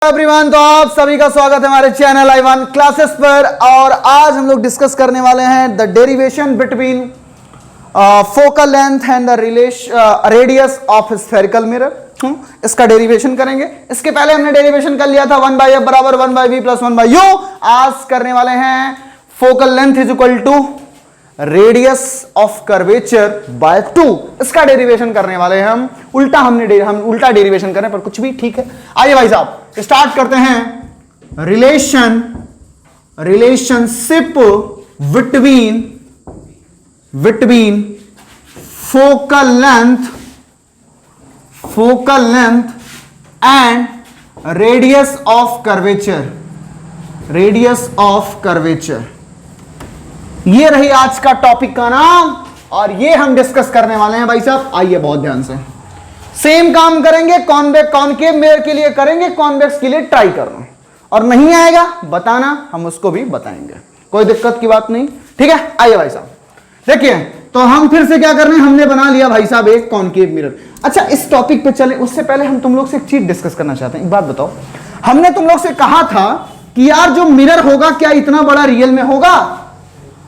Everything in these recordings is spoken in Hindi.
एवरीवन, तो आप सभी का स्वागत है हमारे चैनल I1 क्लासेस पर। और आज हम लोग डिस्कस करने वाले हैं the derivation between focal length and the radius of spherical mirror. इसका डेरिवेशन करेंगे। इसके पहले हमने डेरिवेशन कर लिया था 1/f बराबर 1/v प्लस 1/u। आज करने वाले हैं focal length is equal to radius of curvature by 2। इसका डेरिवेशन करने वाले हैं हम उल्टा डेरिवेशन करें, पर कुछ भी ठीक है। आइए भाई साहब स्टार्ट करते हैं। Relationship between focal length and radius of curvature. ये रही आज का टॉपिक का नाम और ये हम डिस्कस करने वाले हैं भाई साहब। आइए बहुत ध्यान से, सेम काम करेंगे। कॉनकेव मिरर के लिए करेंगे, कॉन्वेक्स के लिए ट्राई करना, और नहीं आएगा बताना, हम उसको भी बताएंगे, कोई दिक्कत की बात नहीं, ठीक है। आइए भाई साहब देखिए, तो हम फिर से क्या कर रहे हैं, हमने बना लिया भाई साहब एक कॉनकेव मिरर। अच्छा, इस टॉपिक पे चले उससे पहले हम तुम लोग से एक चीज डिस्कस करना चाहते हैं। एक बात बताओ, हमने तुम लोग से कहा था कि यार जो मिरर होगा क्या इतना बड़ा रियल में होगा?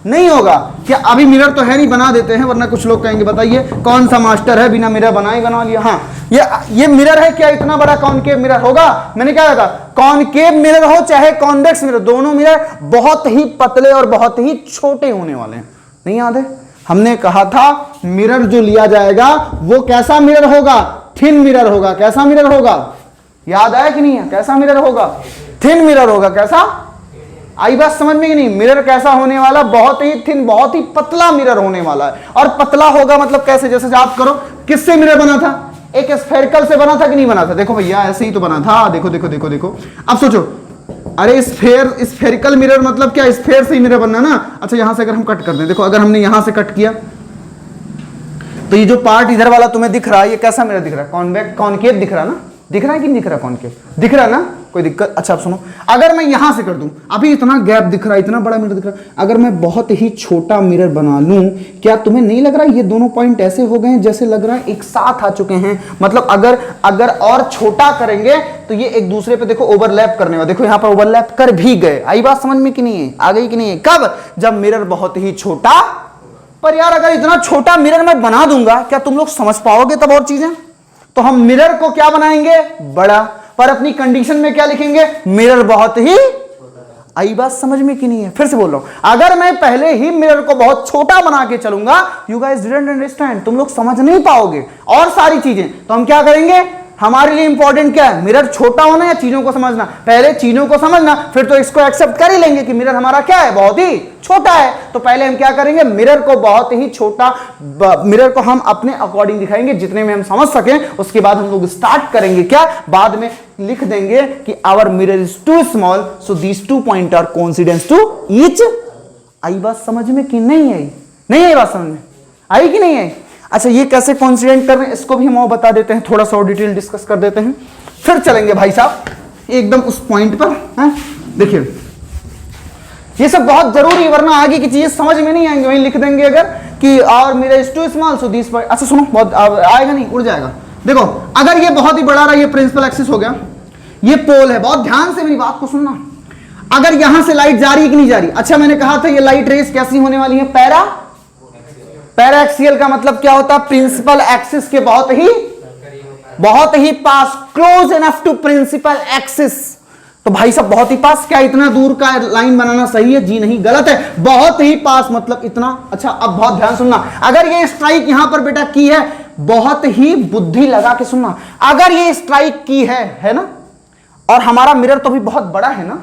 नहीं होगा। क्या अभी मिरर तो है नहीं, बना देते हैं, वरना कुछ लोग कहेंगे बताइए कौन सा मास्टर है बिना मिरर बना लिया। हाँ, ये मिरर है, क्या इतना बड़ा कॉनकेव मिरर होगा? मैंने क्या कहा, कॉनकेव मिरर हो चाहे कॉन्वेक्स मिरर, दोनों मिरर बहुत ही पतले और बहुत ही छोटे होने वाले हैं। नहीं याद है? हमने कहा था मिरर जो लिया जाएगा वो कैसा मिरर होगा? थिन मिरर होगा। कैसा मिरर होगा? याद आया कि नहीं है? कैसा मिरर होगा? थिन मिरर होगा। कैसा? आई बात समझ में कि नहीं? मिरर कैसा होने वाला? बहुत ही थिन, बहुत ही पतला मिरर होने वाला है। और पतला होगा मतलब कैसे? जैसे आप करो, किससे मिरर बना था? एक स्फेरिकल से बना था कि नहीं बना था? देखो भैया ऐसे ही तो बना था। देखो देखो देखो देखो, अब सोचो, अरे स्फेरिकल मिरर मतलब क्या? स्फेयर से ही मिरर बनना ना। अच्छा, यहां से अगर हम कट कर दें, देखो अगर हमने यहां से कट किया तो ये जो पार्ट इधर वाला तुम्हें दिख रहा है, ये कैसा मिरर दिख रहा है? कॉनकेव दिख रहा है ना? दिख रहा है कि नहीं दिख रहा? कॉनकेव दिख रहा है ना? कोई दिक्कत? अच्छा, आप सुनो, अगर मैं यहां से कर दूं, अभी इतना गैप दिख रहा है, इतना बड़ा मिरर दिख रहा है, अगर मैं बहुत ही छोटा मिरर बना लूं, क्या तुम्हें नहीं लग रहा है ये दोनों पॉइंट ऐसे हो गए हैं जैसे लग रहा है एक साथ आ चुके हैं? मतलब अगर और छोटा करेंगे तो ये एक दूसरे पे देखो ओवरलैप करने वाला। देखो यहां पर ओवरलैप कर भी गए। आई बात समझ में कि नहीं है? आ गई कि नहीं है? कब? जब मिरर बहुत ही छोटा। पर यार अगर इतना छोटा मिरर मैं बना दूंगा, क्या तुम लोग समझ पाओगे तब और चीजें? तो हम मिरर को क्या बनाएंगे? बड़ा। पर अपनी कंडीशन में क्या लिखेंगे? मिरर बहुत ही। आई बात समझ में कि नहीं है? फिर से बोल रहा हूं, अगर मैं पहले ही मिरर को बहुत छोटा बना के चलूंगा, यू गाइस डिडंट अंडरस्टैंड, तुम लोग समझ नहीं पाओगे और सारी चीजें। तो हम क्या करेंगे? हमारे लिए इंपॉर्टेंट क्या है? मिरर छोटा होना या चीजों को समझना? पहले चीजों को समझना, फिर तो इसको एक्सेप्ट कर ही लेंगे कि मिरर हमारा क्या है? बहुत ही छोटा है। तो पहले हम क्या करेंगे? मिरर को बहुत ही छोटा, मिरर को हम अपने अकॉर्डिंग दिखाएंगे जितने में हम समझ सकें। उसके बाद हम लोग स्टार्ट करेंगे क्या? बाद में लिख देंगे कि our mirror is too small, so these 2 point are coincidence to each. आई बात समझ में कि नहीं आई? नहीं आई बात समझ में? आई कि नहीं आई? अच्छा, ये कैसे कॉन्सिडेंट कर रहे हैं इसको भी हम और बता देते हैं, थोड़ा सा और डिटेल डिस्कस कर देते हैं, फिर चलेंगे भाई साहब एकदम उस पॉइंट पर। देखिए, ये सब बहुत जरूरी है, वरना आगे की चीजें समझ में नहीं आएंगे। वहीं लिख देंगे अगर कि और mirror is too small so this point. अच्छा सुनो, बहुत आएगा नहीं, उड़ जाएगा। देखो, अगर ये बहुत ही बड़ा रहा, ये प्रिंसिपल एक्सिस हो गया, ये पोल है। बहुत ध्यान से मेरी बात को सुनना। अगर यहां से लाइट जा रही है कि नहीं जा रही? अच्छा, मैंने कहा था ये लाइट रेस कैसी होने वाली है? पैराक्सियल का मतलब क्या होता है? प्रिंसिपल एक्सिस के बहुत ही पास, close enough to principal axis. तो भाई साहब बहुत ही पास, क्या इतना दूर का लाइन बनाना सही है? जी नहीं, गलत है। बहुत ही पास मतलब इतना। अच्छा, अब बहुत ध्यान सुनना, अगर ये स्ट्राइक यहां पर बेटा की है, बहुत ही बुद्धि लगा के सुनना, अगर ये स्ट्राइक की है ना, और हमारा मिरर तो भी बहुत बड़ा है ना,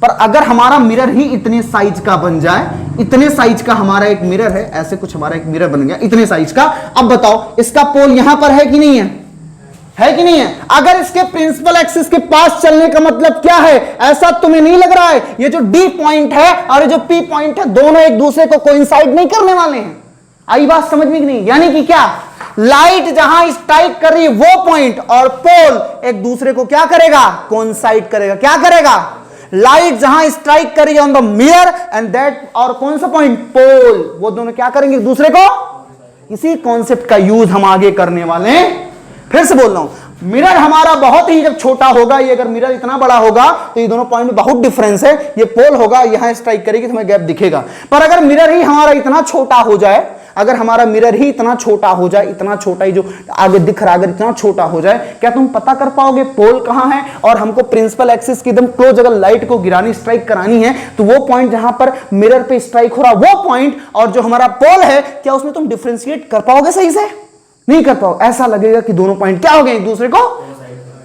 पर अगर हमारा मिरर ही इतने साइज का बन जाए, इतने साइज का हमारा एक मिरर है, ऐसे कुछ हमारा एक मिरर बन गया इतने साइज का, अब बताओ इसका पोल यहां पर है कि नहीं है? है कि नहीं है? अगर इसके प्रिंसिपल एक्सिस के पास चलने का मतलब क्या है? ऐसा तुम्हें नहीं लग रहा है ये जो डी पॉइंट है और ये जो पी पॉइंट है, दोनों एक दूसरे को कोइंसाइड नहीं करने वाले हैं? आई बात समझ में कि नहीं? यानी कि क्या, लाइट जहां स्ट्राइक कर रही है वो पॉइंट और पोल एक दूसरे को क्या करेगा? कोइंसाइड करेगा। क्या करेगा? लाइट जहां स्ट्राइक करेगी on the mirror and that, और कौन सा पॉइंट? पोल, वो दोनों क्या करेंगे? एक दूसरे को। इसी कॉन्सेप्ट का यूज हम आगे करने वाले हैं। फिर से बोल रहा हूं, मिरर हमारा बहुत ही जब छोटा होगा, ये अगर मिरर इतना बड़ा होगा तो ये दोनों पॉइंट में बहुत डिफरेंस है, ये पोल होगा, यहां स्ट्राइक करेगी तो हमें गैप दिखेगा। पर अगर मिरर ही हमारा इतना छोटा हो जाए, अगर हमारा मिरर ही इतना छोटा हो जाए, इतना छोटा ही जो आगे दिख रहा है, अगर इतना छोटा हो जाए, क्या तुम पता कर पाओगे पोल कहां है? और हमको प्रिंसिपल एक्सिस की एकदम क्लोज अगर लाइट को गिरानी, स्ट्राइक करानी है, तो वो पॉइंट जहां पर मिरर पे स्ट्राइक हो रहा वो पॉइंट और जो हमारा पोल है, क्या उसमें तुम डिफरेंशिएट कर पाओगे? सही से नहीं कर पाओ। ऐसा लगेगा कि दोनों पॉइंट क्या हो गए एक दूसरे को।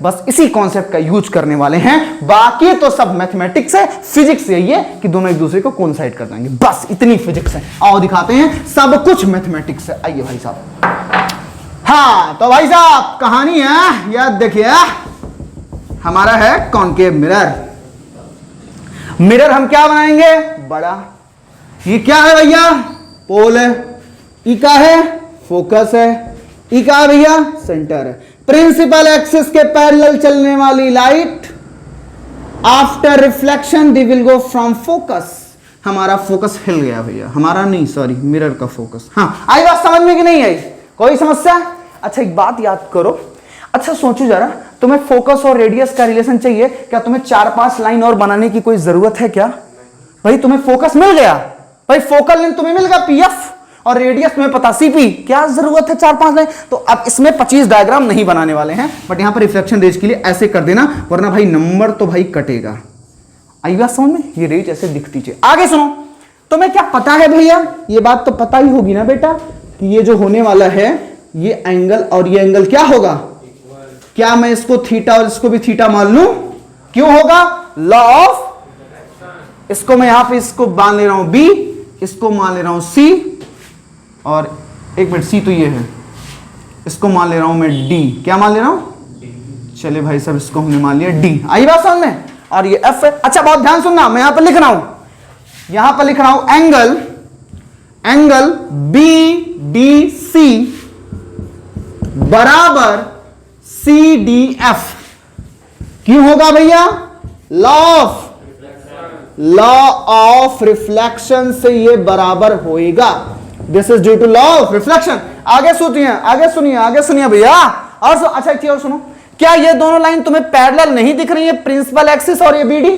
बस इसी कॉन्सेप्ट का यूज करने वाले हैं, बाकी तो सब मैथमेटिक्स है, फिजिक्स यही है कि दोनों एक दूसरे को कोइंसाइड कर देंगे, बस इतनी फिजिक्स है। आओ दिखाते हैं, सब कुछ मैथमेटिक्स है। आइए भाई साहब। हाँ तो भाई साहब कहानी है, याद देखिए, हमारा है कॉनकेव मिरर। मिरर हम क्या बनाएंगे? बड़ा। ये क्या है भैया? पोल है। ई क्या है? फोकस है। ई क्या है भैया? सेंटर है। प्रिंसिपल एक्सिस के पैरेलल चलने वाली light after reflection they will go from focus. हमारा फोकस हिल गया भैया, हमारा नहीं, सॉरी, मिरर का फोकस। हाँ, आई बात समझ में कि नहीं आई? कोई समस्या? अच्छा एक बात याद करो, अच्छा सोचो जरा, तुम्हें फोकस और रेडियस का रिलेशन चाहिए, क्या तुम्हें 4-5 लाइन और बनाने की कोई जरूरत है क्या? भाई तुम्हें फोकस मिल गया, भाई फोकल लेंथ तुम्हें मिल गया पीएफ, और रेडियस तुम्हें पता सीपी, क्या जरूरत है 4-5 लाइन? तो अब इसमें 25 डायग्राम नहीं बनाने वाले हैं, बट यहां पर रिफ्लेक्शन रेज के लिए ऐसे कर देना, वरना भाई नंबर तो भाई कटेगा। आई बात समझ में? ये रेज ऐसे दिखती चाहिए। आगे सुनो, तुम्हें क्या पता है भैया? ये बात तो पता ही होगी ना बेटा कि ये जो होने वाला है, ये एंगल और ये एंगल क्या होगा? क्या मैं इसको थीटा और इसको भी थीटा मान लूं? क्यों होगा? लॉ ऑफ, इसको मैं यहां पे इसको मान ले रहा हूं बी, इसको मान ले रहा हूं सी, और एक मिनट, सी तो ये है, इसको मान ले रहा हूं मैं डी। क्या मान ले रहा हूं? चले भाई सब, इसको हमने मान लिया डी। आई बात समझ में? और ये एफ है। अच्छा बहुत ध्यान सुनना, मैं यहां पर लिख रहा हूं, यहां पर लिख रहा हूं एंगल बी डी सी बराबर सी डी एफ। क्यों होगा भैया? लॉ ऑफ रिफ्लेक्शन से ये बराबर होएगा। This is due to law of reflection. आगे सुनिए भैया। और अच्छा एक चीज और सुनो, क्या ये दोनों लाइन तुम्हें पैरेलल नहीं दिख रही है, प्रिंसिपल एक्सिस और ये बीडी?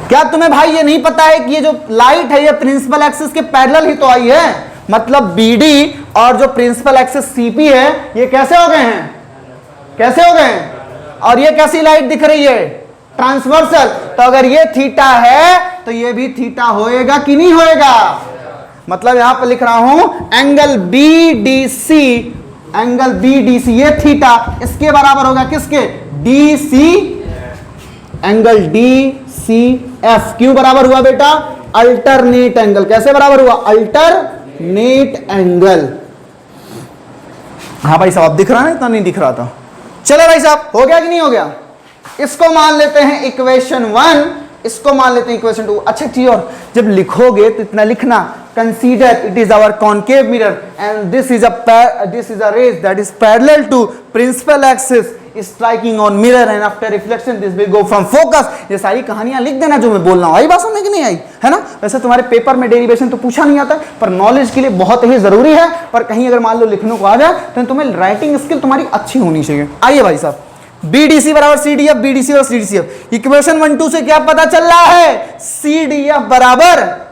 क्या तुम्हें भाई ये नहीं पता है कि ये जो लाइट है ये प्रिंसिपल एक्सिस के पैरेलल ही तो आई है? मतलब बीडी और जो प्रिंसिपल एक्सिस सीपी है, ये कैसे हो गए हैं? कैसे हो गए हैं? और ये कैसी लाइट दिख रही है? ट्रांसवर्सल। तो अगर ये थीटा है तो ये भी थीटा होएगा कि नहीं होएगा? मतलब यहां पर लिख रहा हूं एंगल बीडीसी, एंगल बीडीसी ये थीटा इसके बराबर होगा किसके? DC, angle DCF. क्यों बराबर हुआ बेटा? Alternate angle. कैसे बराबर हुआ? Alternate angle. हाँ भाई साहब दिख रहा है? इतना नहीं दिख रहा था। चलो भाई साहब, हो गया कि नहीं हो गया? इसको मान लेते हैं इक्वेशन 1, इसको मान लेते हैं इक्वेशन 2। अच्छा चीज और, जब लिखोगे तो इतना लिखना, consider it is our concave mirror and this is a rays that is parallel to principal axis striking on mirror and after reflection this will go from focus. ये सारी कहानियां लिख देना जो मैं बोल रहा हूं। आई बात समझ में कि नहीं आई? है ना? वैसे तुम्हारे पेपर में डेरिवेशन तो पूछा नहीं आता, पर नॉलेज के लिए बहुत ही जरूरी है। पर कहीं अगर मान लो लिखने को आ जाए तो तुम्हें राइटिंग स्किल तुम्हारी अच्छी होनी चाहिए। आइए भाई साहब, बीडीसी बराबर सीडीएफ, बीडीसी और सीडीसीएफ। इक्वेशन 1-2 से क्या पता चल रहा है? सीडीएफ बराबर,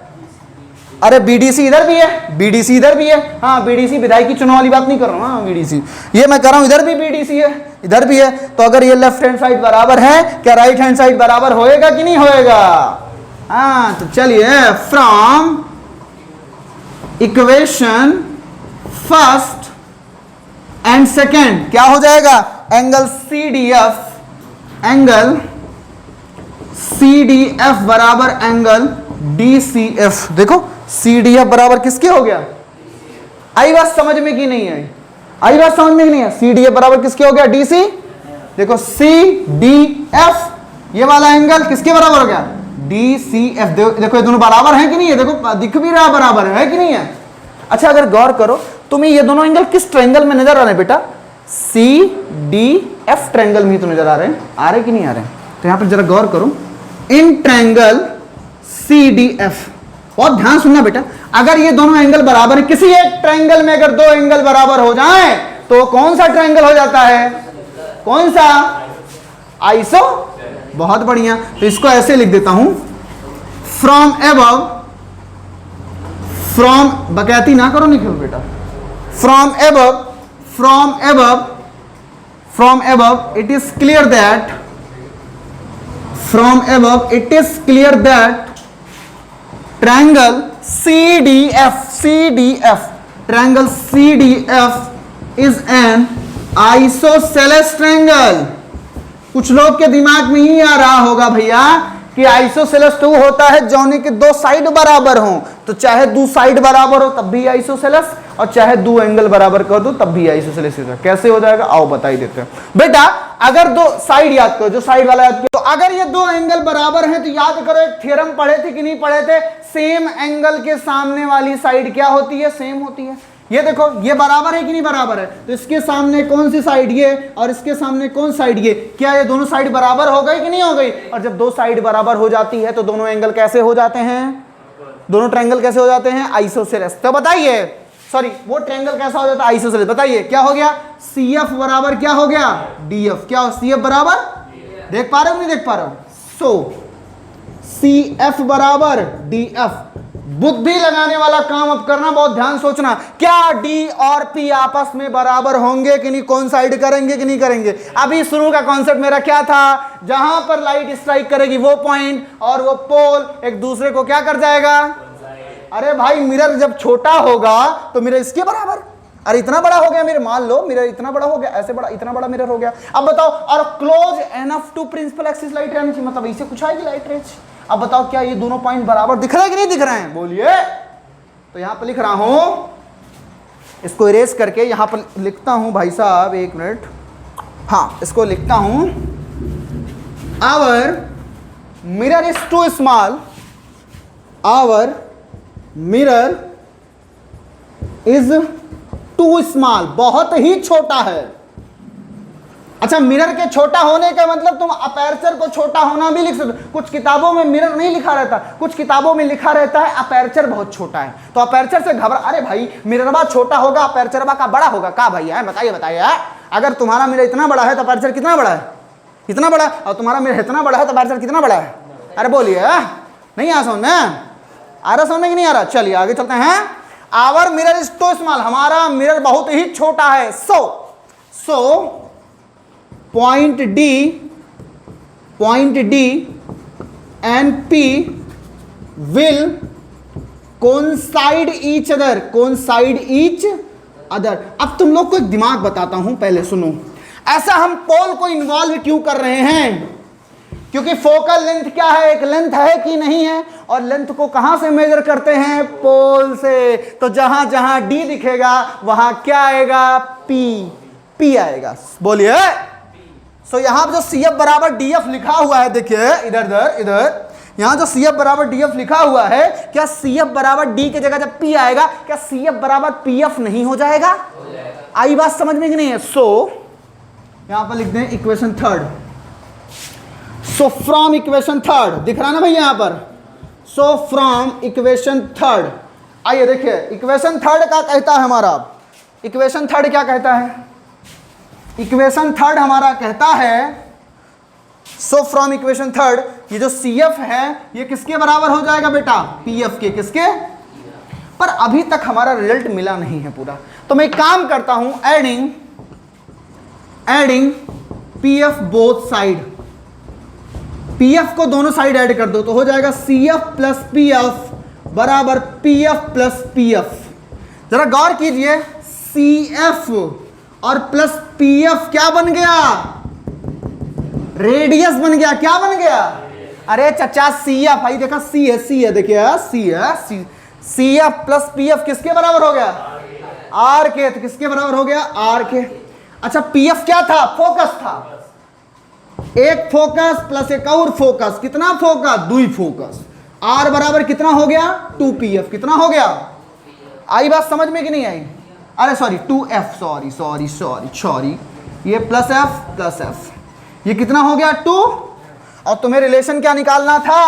अरे बीडीसी इधर भी है, बीडीसी इधर भी है। हाँ बीडीसी विधायक की चुनाव वाली बात नहीं कर रहा हूं। हाँ बीडीसी ये मैं कर रहा हूं, इधर भी बीडीसी है, इधर भी है। तो अगर ये लेफ्ट हैंड साइड बराबर है, क्या राइट हैंड साइड बराबर होएगा कि नहीं होएगा? हाँ तो चलिए, from equation first and second क्या हो जाएगा? एंगल CDF बराबर एंगल DCF। देखो CDF बराबर किसके हो गया? आई बात समझ में कि नहीं आई? आई बात समझ में कि नहीं है? CDF बराबर किसके हो गया? DC। देखो CDF ये वाला एंगल किसके बराबर हो गया? DCF। देखो ये दोनों बराबर हैं कि नहीं है? देखो दिख भी रहा बराबर है कि नहीं है? अच्छा अगर गौर करो, तुम्हें ये दोनों एंगल किस ट्रायंगल में नजर आ रहे हैं बेटा? CDF ट्रायंगल में तो नजर आ रहे हैं। आ रहे कि नहीं आ रहे? तो यहां पर जरा गौर करो, इन ट्रायंगल CDF। बहुत ध्यान सुनना बेटा, अगर ये दोनों एंगल बराबर है, किसी एक ट्रायंगल में अगर दो एंगल बराबर हो जाएं तो कौन सा ट्रायंगल हो जाता है? कौन सा? आइसो। बहुत बढ़िया, तो इसको ऐसे लिख देता हूं, फ्रॉम एबव, फ्रॉम, बकैती ना करो निखिल बेटा, from above, from above, from above it is clear that, from above it is clear that triangle CDF, CDF, triangle CDF is an isosceles triangle. कुछ लोग के दिमाग में ही आ रहा होगा भैया कि आइसोसेलेस तो होता है जौने के दो साइड बराबर हों, तो चाहे दो साइड बराबर हो तब भी आइसोसेलेस, और चाहे दो एंगल बराबर कर दो तब भी आइसोसेलेस होगा। कैसे हो जाएगा आओ बता ही देते हैं बेटा। अगर दो साइड याद करो, जो साइड वाला याद करो, तो अगर ये दो एंगल बराबर हैं तो याद करो एक थ्योरम पढ़े थे कि नहीं पढ़े थे, सेम एंगल के सामने वाली साइड क्या होती है? सेम होती है। ये देखो ये बराबर है कि नहीं बराबर है, तो इसके सामने कौन सी साइड ये और इसके सामने कौन साइड ये, क्या ये दोनों साइड बराबर हो गई कि नहीं हो गई? और जब दो साइड बराबर हो जाती है तो दोनों एंगल कैसे हो जाते हैं? दोनों ट्रायंगल कैसे हो जाते हैं? आइसोसेलेस। तो बताइए, सॉरी वो ट्रायंगल कैसा हो जाता है? आइसोसेलेस। बताइए क्या हो गया? CF बराबर क्या हो गया? DF। क्या हो? CF बराबर, देख पा रहे हो नहीं देख पा रहे हो? सो CF बराबर DF। बुद्धि लगाने वाला काम अब करना, बहुत ध्यान सोचना, क्या D और P आपस में बराबर होंगे कि नहीं? कौन साइड करेंगे कि नहीं करेंगे? अभी शुरू का कॉन्सेप्ट मेरा क्या था? जहां पर लाइट स्ट्राइक करेगी वो पॉइंट और वो पोल एक दूसरे को क्या कर जाएगा? अरे भाई मिरर जब छोटा होगा तो मिरर इसके बराबर, अरे इतना बड़ा हो गया मिरर, मान लो मिरर इतना बड़ा हो गया, ऐसे बड़ा, इतना बड़ा मिरर हो गया। अब बताओ, और close enough to principal axis light रहनी चाहिए, मतलब इसे कुछ आएगी लाइट रेंज। अब बताओ क्या ये दोनों पॉइंट बराबर दिख रहे हैं कि नहीं दिख रहे हैं? बोलिए। तो यहां पर लिख रहा हूं, इसको इरेज करके यहां पर लिखता हूं भाई साहब, एक मिनट, हाँ इसको लिखता हूं, our mirror is too small, our mirror is too small, बहुत ही छोटा है। अच्छा, मिरर के छोटा होने का मतलब तुम अपर्चर को छोटा होना भी लिख सकते। कुछ किताबों में मिरर नहीं लिखा रहता, कुछ किताबों में लिखा रहता है अपर्चर बहुत छोटा है, तो अपर्चर से घबरा, अरे भाई मिररबा छोटा होगा अपर्चरबा का बड़ा होगा का भैया? बताइए बताइए, अगर तुम्हारा मिरर इतना बड़ा है तो अपर्चर कितना बड़ा है? इतना बड़ा, और तुम्हारा मिरर इतना बड़ा है तो अपर्चर कितना बड़ा है? अरे बोलिए, नहीं आ समझ में? आ रहा समझ में कि नहीं आ रहा? चलिए आगे चलते हैं। Our mirror is too small, हमारा मिरर बहुत ही छोटा है। So point D and P will coincide each other, coincide each other. अब तुम लोग को एक दिमाग बताता हूं, पहले सुनो। ऐसा हम पोल को इन्वॉल्व क्यों कर रहे हैं? क्योंकि फोकल लेंथ क्या है? एक लेंथ है कि नहीं है? और लेंथ को कहां से मेजर करते हैं? पोल से। तो जहां जहां D दिखेगा वहां क्या आएगा? P आएगा। बोलिए। सो यहां जो CF बराबर DF लिखा हुआ है, देखिए इधर यहां जो CF बराबर DF लिखा हुआ है, क्या CF बराबर D की जगह जब P आएगा क्या CF बराबर PF नहीं हो जाएगा? आई बात समझ में कि नहीं है? सो यहां पर लिख दें equation third. So from equation third, दिख रहा ना भैया यहां पर? सो फ्रॉम इक्वेशन थर्ड, आइए देखिए इक्वेशन थर्ड क्या कहता है हमारा। इक्वेशन थर्ड क्या कहता है? इक्वेशन थर्ड हमारा कहता है, सो फ्रॉम इक्वेशन थर्ड, ये जो CF है ये किसके बराबर हो जाएगा बेटा? PF के। किसके? पर अभी तक हमारा रिजल्ट मिला नहीं है पूरा, तो मैं एक काम करता हूं, adding PF both side, PF को दोनों साइड ऐड कर दो तो हो जाएगा CF प्लस PF बराबर PF प्लस PF। जरा गौर कीजिए, CF और प्लस PF क्या बन गया? रेडियस बन गया। क्या बन गया? अरे चचा CF, भाई देखा C है, देखिए C है, CF प्लस PF किसके बराबर हो गया? R के। तो किसके बराबर हो गया? R के। अच्छा PF क्या था? फोकस था। एक फोकस प्लस एक और फोकस, कितना फोकस? 2 फोकस। R बराबर कितना हो गया? 2PF। कितना हो गया? आई बात समझ में कि नहीं आई? अरे सॉरी 2F, सॉरी, ये प्लस F, ये कितना हो गया? 2। और तुम्हें रिलेशन क्या निकालना था?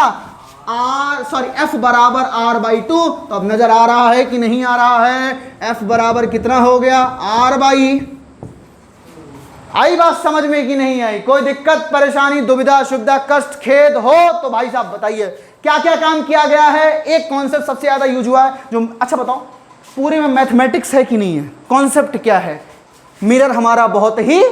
F बराबर R/2। तो अब नजर आ रहा है कि नहीं आ रहा है? F बराबर कितना हो गया? R/2। आई बात समझ में कि नहीं आई? कोई दिक्कत, परेशानी, दुविधा, सुविधा, कष्ट, खेद हो तो भाई साहब बताइए क्या क्या काम किया गया है। एक कॉन्सेप्ट सबसे ज्यादा यूज हुआ है जो, अच्छा बताओ पूरे में मैथमेटिक्स है कि नहीं है? कॉन्सेप्ट क्या है? मिरर हमारा बहुत ही,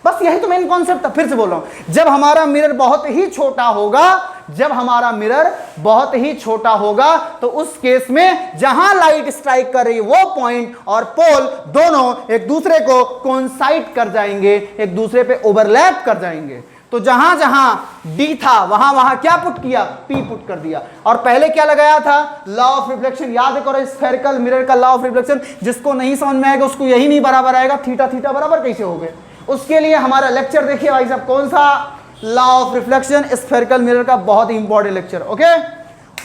बस यही तो मेन कॉन्सेप्ट था। फिर से बोल रहा हूं, जब हमारा मिरर बहुत ही छोटा होगा, जब हमारा मिरर बहुत ही छोटा होगा तो उस केस में जहां लाइट स्ट्राइक कर रही है वो पॉइंट और पोल दोनों एक दूसरे को कोइंसाइड कर जाएंगे, एक दूसरे पे ओवरलैप कर जाएंगे। तो जहां जहां डी था वहां वहां क्या पुट किया? पी पुट कर दिया। और पहले क्या लगाया था? Law of reflection. याद करो स्फेरिकल मिरर का लॉ ऑफ रिफ्लेक्शन। जिसको नहीं समझ में आएगा उसको यही नहीं बराबर आएगा, थीटा थीटा बराबर कैसे हो गए? उसके लिए हमारा लेक्चर देखिए भाई साहब, कौन सा? Law of reflection spherical mirror का, बहुत ही इंपॉर्टेंट लेक्चर। ओके,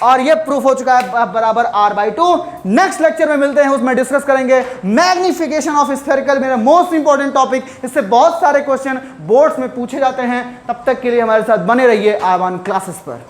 और ये प्रूफ हो चुका है बराबर r/2। नेक्स्ट लेक्चर में मिलते हैं, उसमें डिस्कस करेंगे magnification of spherical mirror, most important topic. इससे बहुत सारे क्वेश्चन बोर्ड्स में पूछे जाते हैं। तब तक के लिए हमारे साथ बने रहिए आवान क्लासेस पर।